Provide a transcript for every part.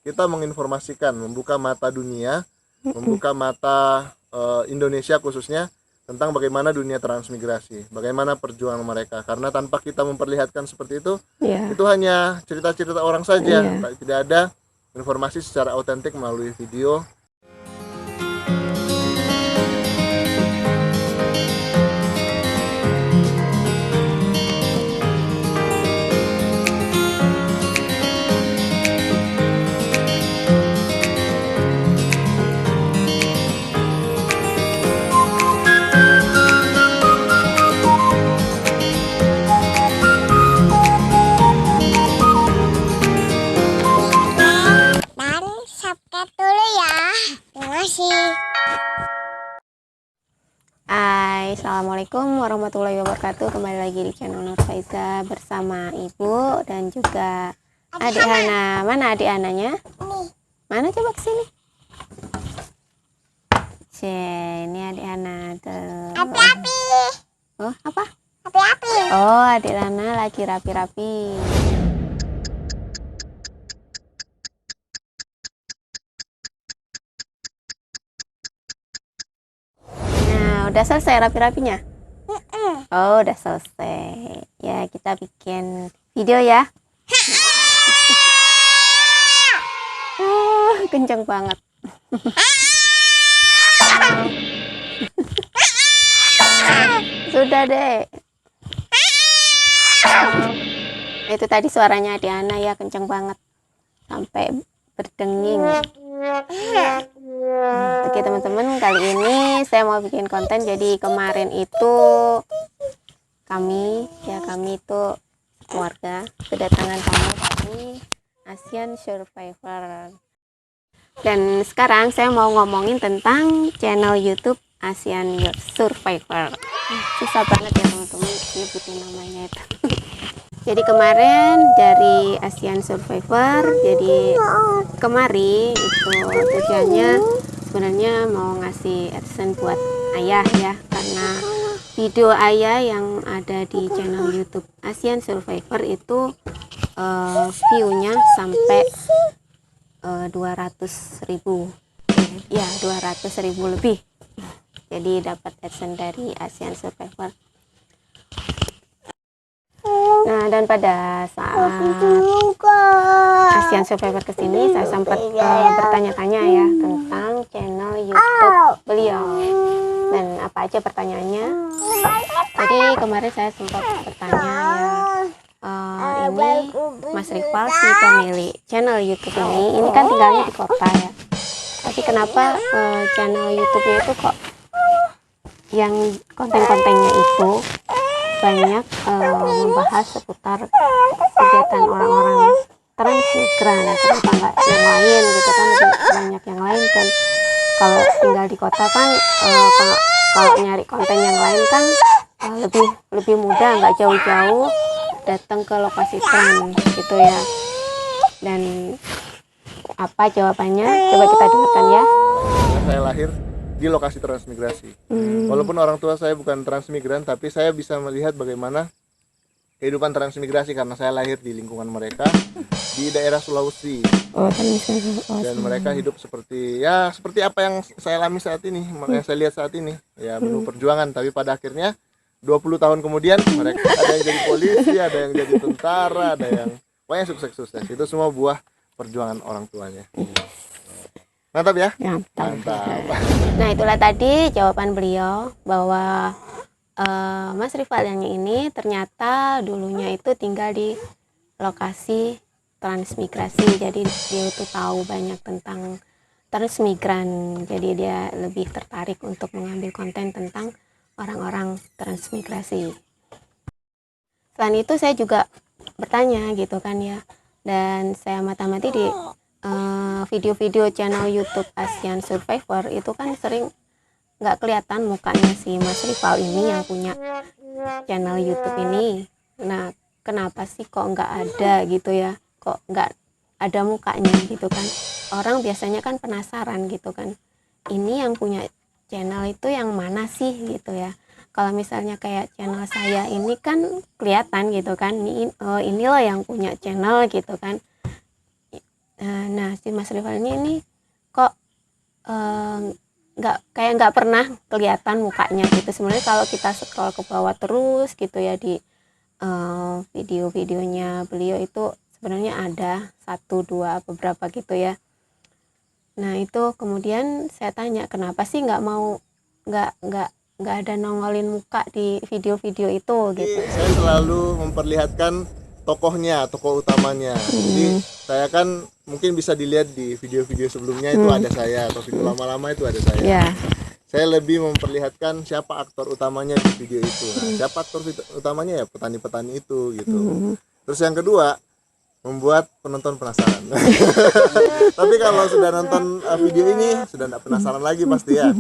kita menginformasikan, membuka mata dunia, membuka mata Indonesia khususnya tentang bagaimana dunia transmigrasi, bagaimana perjuangan mereka. Karena tanpa kita memperlihatkan seperti itu hanya cerita-cerita orang saja, tidak ada informasi secara otentik melalui video. Assalamualaikum warahmatullahi wabarakatuh. Kembali lagi di channel Nur Faiza bersama ibu dan juga adik Hana. Mana adik Hananya? Mana, coba kesini. Ini adik Hana tuh. Api-api. Oh, apa? Api-api. Oh, adik Hana lagi rapi-rapi. Udah selesai rapi-rapinya? Oh, udah selesai. Ya, kita bikin video ya. Kenceng banget. Sudah deh. Itu tadi suaranya Diana ya, kenceng banget. Sampai berdenging. Oke teman-teman, kali ini saya mau bikin konten. Jadi kemarin itu kami itu keluarga kedatangan tamu dari Asian Survivor. Dan sekarang saya mau ngomongin tentang channel YouTube Asian Survivor. Susah banget ya teman-teman nyebutin namanya itu. Jadi kemarin dari Asian Survivor, jadi kemari itu tujuannya sebenarnya mau ngasih AdSense buat ayah ya, karena video ayah yang ada di channel YouTube Asian Survivor itu view-nya sampai 200.000 ya, 200.000 lebih. Jadi dapat AdSense dari Asian Survivor. Nah, dan pada saat Asian Survivor kesini, saya sempat bertanya-tanya ya tentang channel YouTube beliau dan apa aja pertanyaannya. Jadi kemarin saya sempat bertanya ya, ini Mas Rival si pemilik channel YouTube ini kan tinggalnya di kota ya, tapi kenapa channel YouTube-nya itu kok yang konten-kontennya itu banyak membahas seputar kegiatan orang-orang transmigran, kenapa nggak yang lain gitu kan, lebih banyak yang lain kan. Kalau tinggal di kota kan kalau nyari konten yang lain kan lebih mudah, nggak jauh-jauh datang ke lokasi trans gitu ya. Dan apa jawabannya, coba kita dengarkan ya. Saya lahir di lokasi transmigrasi. Walaupun orang tua saya bukan transmigran, tapi saya bisa melihat bagaimana kehidupan transmigrasi karena saya lahir di lingkungan mereka di daerah Sulawesi. Dan mereka hidup seperti apa yang saya alami saat ini, makanya saya lihat saat ini ya, penuh perjuangan. Tapi pada akhirnya 20 tahun kemudian mereka ada yang jadi polisi, ada yang jadi tentara, ada yang pokoknya sukses. Itu semua buah perjuangan orang tuanya. Mantap ya? Mantap. Nah, itulah tadi jawaban beliau bahwa Mas Rival yang ini ternyata dulunya itu tinggal di lokasi transmigrasi. Jadi dia itu tahu banyak tentang transmigran. Jadi dia lebih tertarik untuk mengambil konten tentang orang-orang transmigrasi. Selain itu saya juga bertanya gitu kan ya. Dan saya mata-mati di video-video channel YouTube Asian Survivor itu kan sering nggak kelihatan mukanya si Mas Rival ini yang punya channel YouTube ini. Nah, kenapa sih kok nggak ada gitu ya, kok nggak ada mukanya gitu kan. Orang biasanya kan penasaran gitu kan, ini yang punya channel itu yang mana sih gitu ya. Kalau misalnya kayak channel saya ini kan kelihatan gitu kan, ini loh yang punya channel gitu kan. Nah si Mas Rival ini kok nggak pernah kelihatan mukanya gitu. Sebenarnya kalau kita scroll ke bawah terus gitu ya di video-videonya beliau itu sebenarnya ada 1, 2 beberapa gitu ya. Nah itu kemudian saya tanya kenapa sih nggak ada nongolin muka di video-video itu gitu. Jadi saya selalu memperlihatkan tokohnya, tokoh utamanya. Jadi saya kan mungkin bisa dilihat di video-video sebelumnya itu ada saya, atau video lama-lama itu ada saya. Ya. Saya lebih memperlihatkan siapa aktor utamanya di video itu. Nah, siapa aktor utamanya ya petani-petani itu gitu. Terus yang kedua, membuat penonton penasaran. Tapi kalau sudah nonton video ini sudah tidak penasaran lagi pasti ya.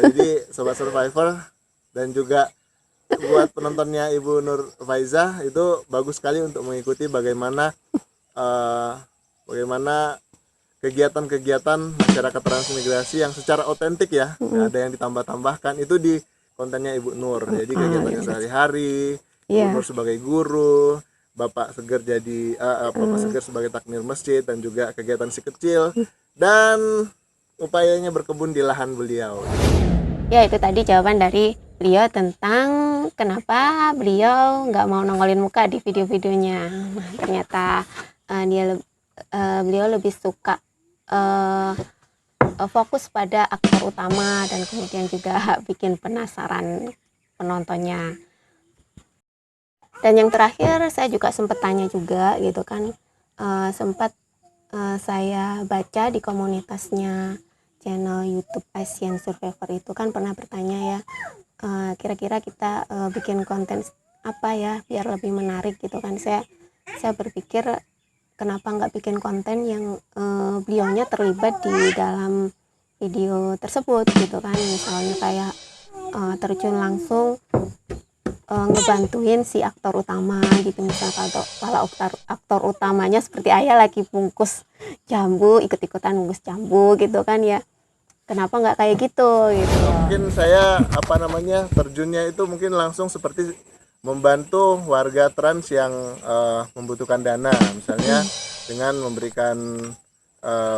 Jadi Sobat Survivor dan juga buat penontonnya Ibu Nur Faizah itu bagus sekali untuk mengikuti bagaimana kegiatan-kegiatan masyarakat transmigrasi yang secara otentik ya, nggak ada yang ditambah-tambahkan itu di kontennya Ibu Nur. Jadi kegiatan sehari-hari, Ibu Nur sebagai guru, Bapak Seger jadi Bapak Seger sebagai takmir masjid, dan juga kegiatan si kecil dan upayanya berkebun di lahan beliau. Ya itu tadi jawaban dari beliau tentang kenapa beliau nggak mau nongolin muka di video-videonya. Nah, ternyata beliau lebih suka fokus pada aktor utama dan kemudian juga bikin penasaran penontonnya. Dan yang terakhir saya juga sempat tanya juga gitu kan, sempat saya baca di komunitasnya channel YouTube Asian Survivor itu kan pernah bertanya ya, kira-kira kita bikin konten apa ya biar lebih menarik gitu kan. Saya berpikir kenapa nggak bikin konten yang beliaunya terlibat di dalam video tersebut gitu kan, misalnya kayak terjun langsung ngebantuin si aktor utama gitu. Misalnya kalau aktor utamanya seperti ayah lagi bungkus jambu, ikut-ikutan bungkus jambu gitu kan ya, kenapa nggak kayak gitu. Mungkin saya terjunnya itu mungkin langsung seperti membantu warga trans yang membutuhkan dana, misalnya dengan memberikan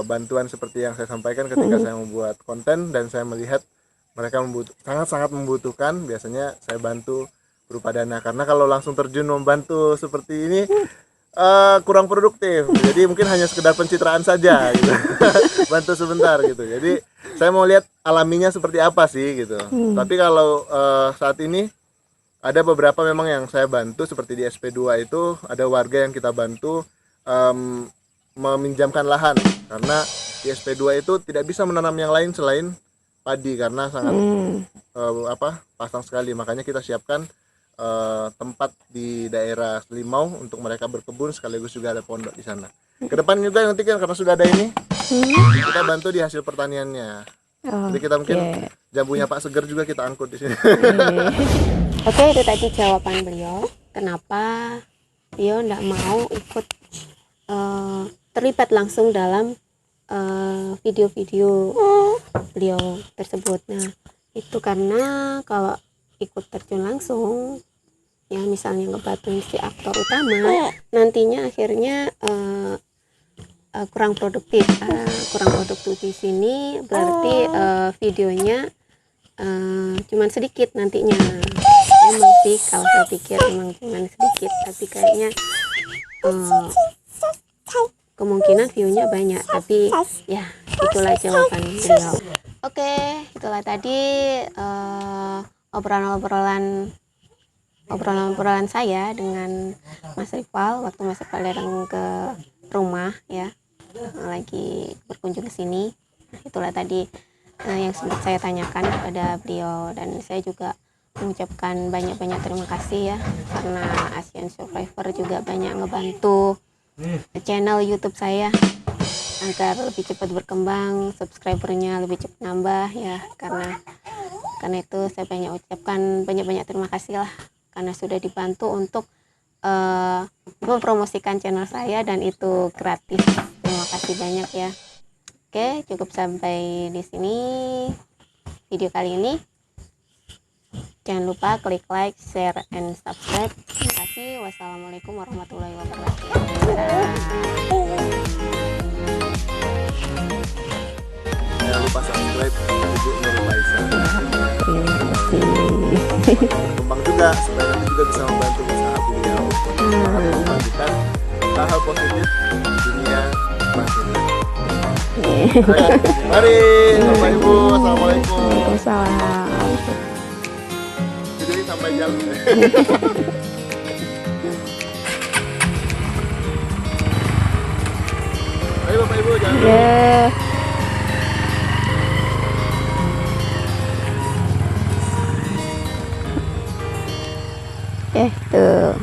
bantuan seperti yang saya sampaikan ketika saya membuat konten dan saya melihat mereka sangat membutuhkan, biasanya saya bantu berupa dana. Karena kalau langsung terjun membantu seperti ini kurang produktif, jadi mungkin hanya sekedar pencitraan saja gitu. Bantu sebentar gitu. Jadi saya mau lihat alaminya seperti apa sih gitu. Tapi kalau saat ini ada beberapa memang yang saya bantu, seperti di SP2 itu ada warga yang kita bantu meminjamkan lahan, karena di SP2 itu tidak bisa menanam yang lain selain padi karena sangat pasang sekali. Makanya kita siapkan tempat di daerah Selimau untuk mereka berkebun, sekaligus juga ada pondok di sana. Kedepan juga nanti kan karena sudah ada ini, kita bantu di hasil pertaniannya. Jadi kita mungkin jambunya Pak Seger juga kita angkut di sini. Oke, itu tadi jawaban beliau kenapa beliau tidak mau ikut terlibat langsung dalam video-video beliau tersebut. Nah itu karena kalau ikut terjun langsung ya, misalnya ngebantuin si aktor utama, nantinya akhirnya kurang produktif. Di sini berarti videonya cuman sedikit nantinya. Emang sih kalau saya pikir emang cuman sedikit, tapi kayaknya kemungkinan view-nya banyak. Tapi ya itulah jawaban beliau. Oke, itulah tadi obrolan saya dengan Mas Rival waktu Mas Rival datang ke rumah ya, lagi berkunjung ke sini. Itulah tadi yang sempat saya tanyakan kepada beliau, dan saya juga mengucapkan banyak-banyak terima kasih ya, karena Asian Survivor juga banyak ngebantu channel YouTube saya agar lebih cepat berkembang, subscribernya lebih cepat nambah ya. Karena itu saya ucapkan banyak-banyak terima kasih lah, karena sudah dibantu untuk mempromosikan channel saya, dan itu gratis. Terima kasih banyak ya. Oke, cukup sampai di sini video kali ini. Jangan lupa klik like, share, and subscribe. Terima kasih. Wassalamualaikum warahmatullahi wabarakatuh. subscribe Ibu Nur Faisal. Terima kasih. Berkembang juga supaya nanti juga bisa membantu usaha beliau membagikan hal-hal positif di dunia transmigrasi. Mari Bapak Ibu, assalamualaikum. Waalaikumsalam. Jadi sampai jalan. Ayo Bapak Ibu jangan dulu. Tuh.